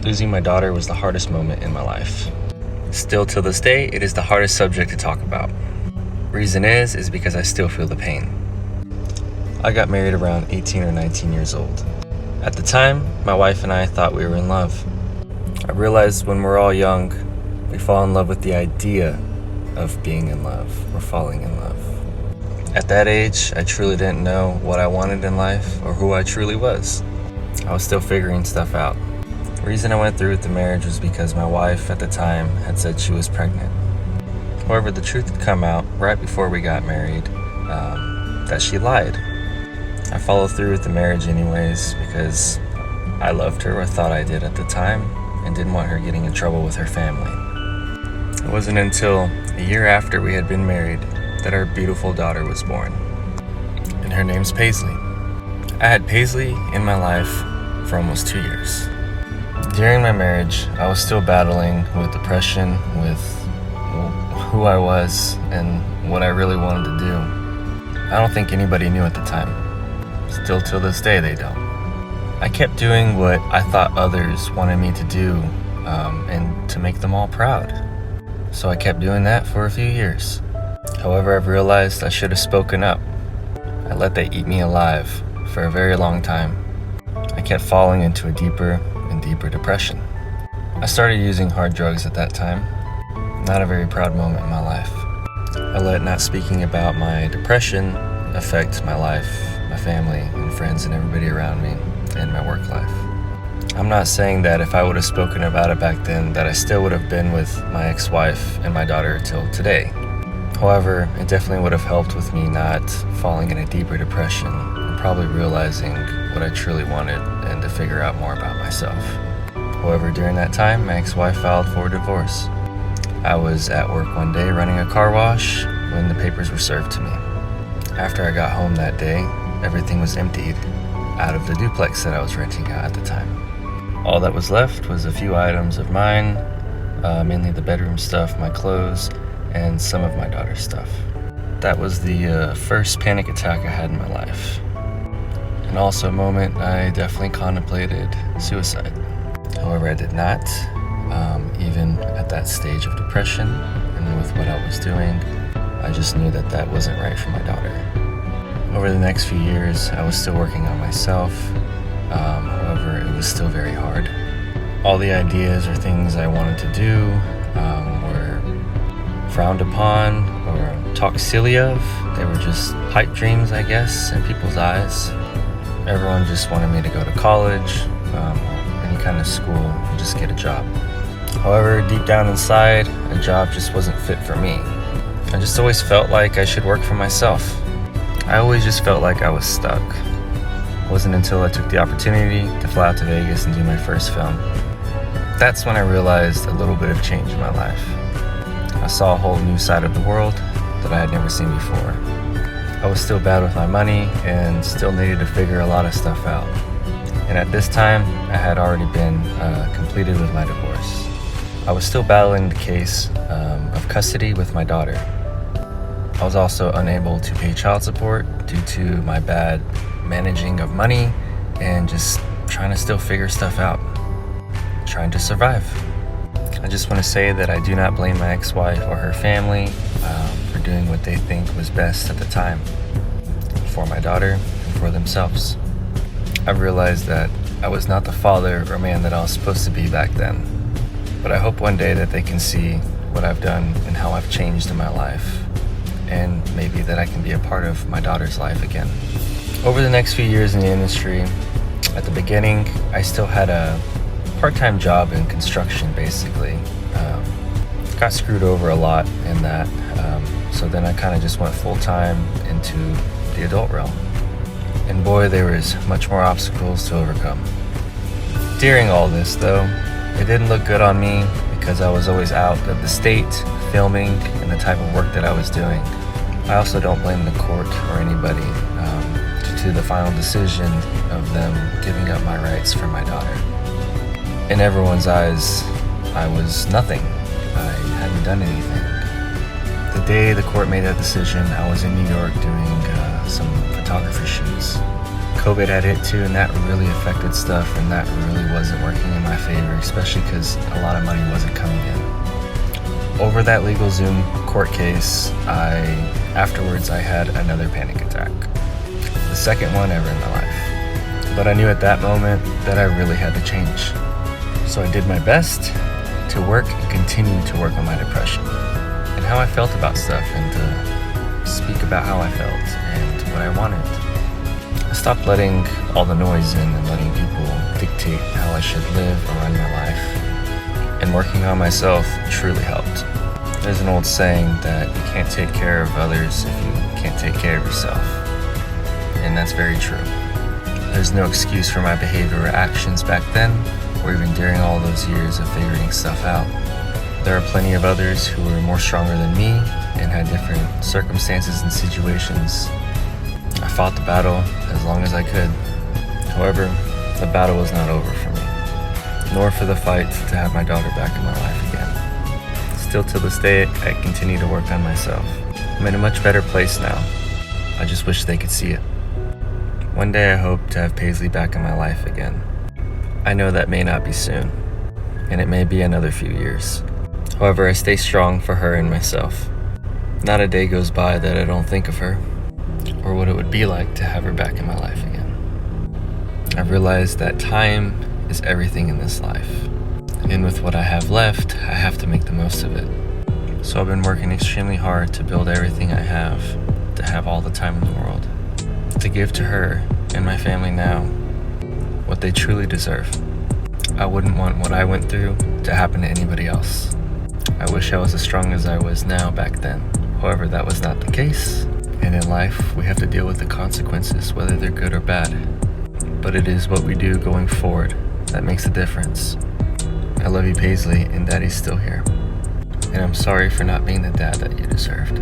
Losing my daughter was the hardest moment in my life. Still till this day, it is the hardest subject to talk about. Reason is because I still feel the pain. I got married around 18 or 19 years old. At the time, my wife and I thought we were in love. I realized when we're all young, we fall in love with the idea of being in love or falling in love. At that age, I truly didn't know what I wanted in life or who I truly was. I was still figuring stuff out. The reason I went through with the marriage was because my wife at the time had said she was pregnant. However, the truth had come out right before we got married that she lied. I followed through with the marriage anyways because I loved her, or thought I did at the time, and didn't want her getting in trouble with her family. It wasn't until a year after we had been married that our beautiful daughter was born, and her name's Paisley. I had Paisley in my life for almost 2 years. During my marriage, I was still battling with depression, with who I was and what I really wanted to do. I don't think anybody knew at the time. Still till this day, they don't. I kept doing what I thought others wanted me to do, and to make them all proud. So I kept doing that for a few years. However, I've realized I should have spoken up. I let that eat me alive for a very long time. I kept falling into a deeper and deeper depression. I started using hard drugs at that time. Not a very proud moment in my life. I let not speaking about my depression affect my life, my family, and friends, and everybody around me, and my work life. I'm not saying that if I would have spoken about it back then, that I still would have been with my ex-wife and my daughter till today. However, it definitely would have helped with me not falling in a deeper depression and probably realizing what I truly wanted and to figure out more about myself. However, during that time, my ex-wife filed for divorce. I was at work one day running a car wash when the papers were served to me. After I got home that day, everything was emptied out of the duplex that I was renting out at the time. All that was left was a few items of mine, mainly the bedroom stuff, my clothes, and some of my daughter's stuff. That was the first panic attack I had in my life. And also a moment I definitely contemplated suicide. However, I did not. Even at that stage of depression and with what I was doing, I just knew that that wasn't right for my daughter. Over the next few years, I was still working on myself. However, it was still very hard. All the ideas or things I wanted to do were frowned upon or talked silly of. They were just pipe dreams, I guess, in people's eyes. Everyone just wanted me to go to college, any kind of school, and just get a job. However, deep down inside, a job just wasn't fit for me. I just always felt like I should work for myself. I always just felt like I was stuck. It wasn't until I took the opportunity to fly out to Vegas and do my first film. That's when I realized a little bit of change in my life. I saw a whole new side of the world that I had never seen before. I was still bad with my money and still needed to figure a lot of stuff out. And at this time, I had already been completed with my divorce. I was still battling the case of custody with my daughter. I was also unable to pay child support due to my bad managing of money and just trying to still figure stuff out, trying to survive. I just want to say that I do not blame my ex-wife or her family for doing what they think was best at the time for my daughter and for themselves. I realized that I was not the father or man that I was supposed to be back then, but I hope one day that they can see what I've done and how I've changed in my life, and maybe that I can be a part of my daughter's life again. Over the next few years in the industry, at the beginning, I still had a part-time job in construction, basically. Got screwed over a lot in that, so then I kind of just went full-time into the adult realm. And boy, there was much more obstacles to overcome. During all this, though, it didn't look good on me because I was always out of the state, filming, and the type of work that I was doing. I also don't blame the court or anybody due to the final decision of them giving up my rights for my daughter. In everyone's eyes, I was nothing. I hadn't done anything. The day the court made that decision, I was in New York doing some photography shoots. COVID had hit too, and that really affected stuff, and that really wasn't working in my favor, especially because a lot of money wasn't coming in. Over that legal Zoom court case, afterwards I had another panic attack. The second one ever in my life. But I knew at that moment that I really had to change. So I did my best to work and continue to work on my depression and how I felt about stuff, and to speak about how I felt and what I wanted. I stopped letting all the noise in and letting people dictate how I should live or run my life. And working on myself truly helped. There's an old saying that you can't take care of others if you can't take care of yourself. And that's very true. There's no excuse for my behavior or actions back then, or even during all those years of figuring stuff out. There are plenty of others who were more stronger than me and had different circumstances and situations. I fought the battle as long as I could. However, the battle was not over for me, nor for the fight to have my daughter back in my life again. Still to this day, I continue to work on myself. I'm in a much better place now. I just wish they could see it. One day I hope to have Paisley back in my life again. I know that may not be soon, and it may be another few years. However, I stay strong for her and myself. Not a day goes by that I don't think of her, or what it would be like to have her back in my life again. I've realized that time is everything in this life, and with what I have left, I have to make the most of it. So I've been working extremely hard to build everything I have, to have all the time in the world, to give to her and my family now what they truly deserve. I wouldn't want what I went through to happen to anybody else. I wish I was as strong as I was now back then. However, that was not the case. And in life, we have to deal with the consequences, whether they're good or bad. But it is what we do going forward that makes a difference. I love you, Paisley, and Daddy's still here. And I'm sorry for not being the dad that you deserved.